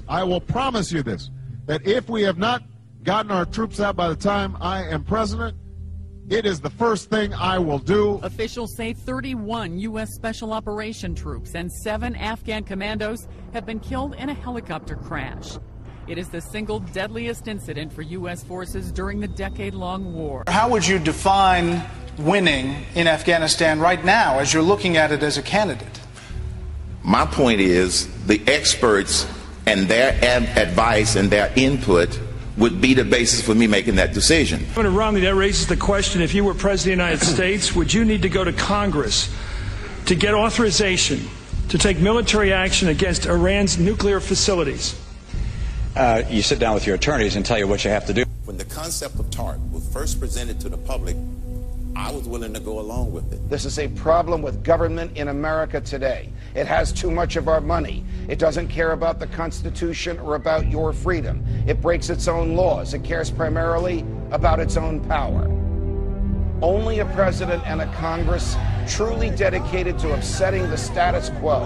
I will promise you this, that if we have not gotten our troops out by the time I am president, it is the first thing I will do. Officials say 31 U.S. Special Operation troops and 7 Afghan commandos have been killed in a helicopter crash. It is the single deadliest incident for U.S. forces during the decade-long war. How would you define winning in Afghanistan right now as you're looking at it as a candidate? My point is the experts and their advice and their input would be the basis for me making that decision. Governor Romney, that raises the question, if you were President of the United States, would you need to go to Congress to get authorization to take military action against Iran's nuclear facilities? You sit down with your attorneys and tell you what you have to do. When the concept of TARP was first presented to the public, I was willing to go along with it. This is a problem with government in America today. It has too much of our money. It doesn't care about the Constitution or about your freedom. It breaks its own laws. It cares primarily about its own power. Only a president and a Congress truly dedicated to upsetting the status quo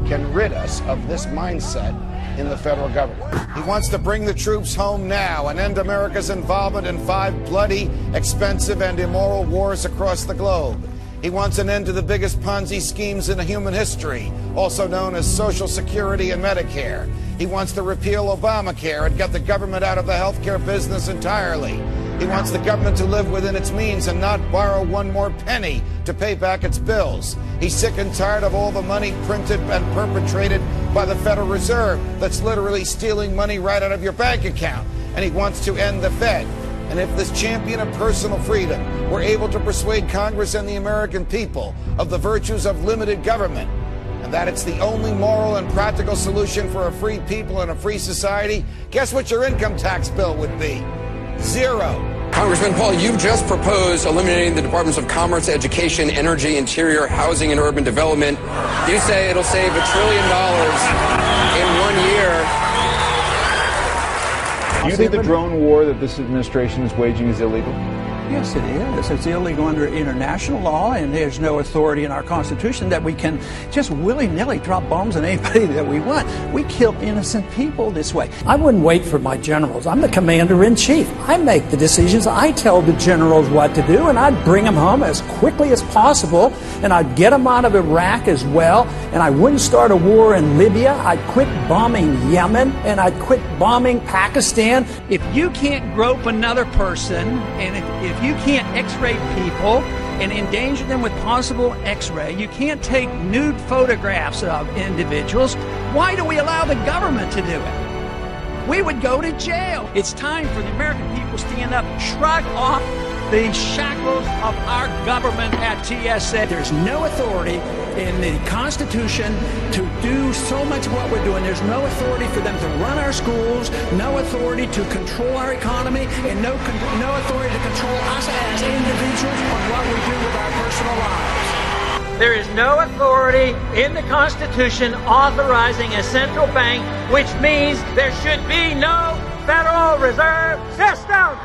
can rid us of this mindset in the federal government. He wants to bring the troops home now and end America's involvement in 5 bloody, expensive, and immoral wars across the globe. He wants an end to the biggest Ponzi schemes in human history, also known as Social Security and Medicare. He wants to repeal Obamacare and get the government out of the healthcare business entirely. He wants the government to live within its means and not borrow one more penny to pay back its bills. He's sick and tired of all the money printed and perpetrated by the Federal Reserve that's literally stealing money right out of your bank account. And he wants to end the Fed. And if this champion of personal freedom were able to persuade Congress and the American people of the virtues of limited government, and that it's the only moral and practical solution for a free people and a free society, guess what your income tax bill would be? 0. Congressman Paul, you've just proposed eliminating the Departments of Commerce, Education, Energy, Interior, Housing, and Urban Development. You say it'll save $1 trillion in 1 year. Do you think the drone war that this administration is waging is illegal? Yes, it is. It's illegal under international law, and there's no authority in our Constitution that we can just willy-nilly drop bombs on anybody that we want. We kill innocent people this way. I wouldn't wait for my generals. I'm the commander-in-chief. I make the decisions. I tell the generals what to do, and I'd bring them home as quickly as possible, and I'd get them out of Iraq as well, and I wouldn't start a war in Libya. I'd quit bombing Yemen, and I'd quit bombing Pakistan. If you can't grope another person, and if you can't x-ray people and endanger them with possible x-ray, you can't take nude photographs of individuals, why do we allow the government to do it? We would go to jail. It's time for the American people to stand up, shrug off the shackles of our government at TSA. There's no authority in the Constitution to do so much of what we're doing. There's no authority for them to run our schools, no authority to control our economy, and no authority to control us as individuals on what we do with our personal lives. There is no authority in the Constitution authorizing a central bank, which means there should be no Federal Reserve System.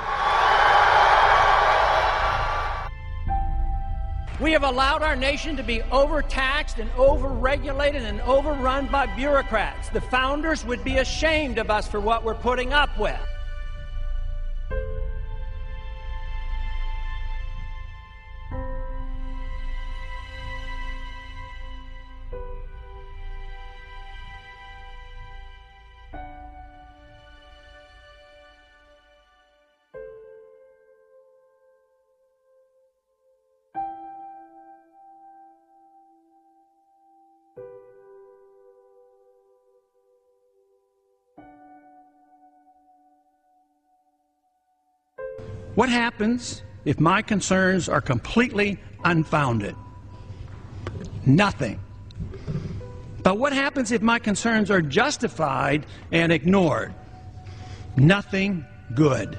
We have allowed our nation to be overtaxed and overregulated and overrun by bureaucrats. The founders would be ashamed of us for what we're putting up with. What happens if my concerns are completely unfounded? Nothing. But what happens if my concerns are justified and ignored? Nothing good.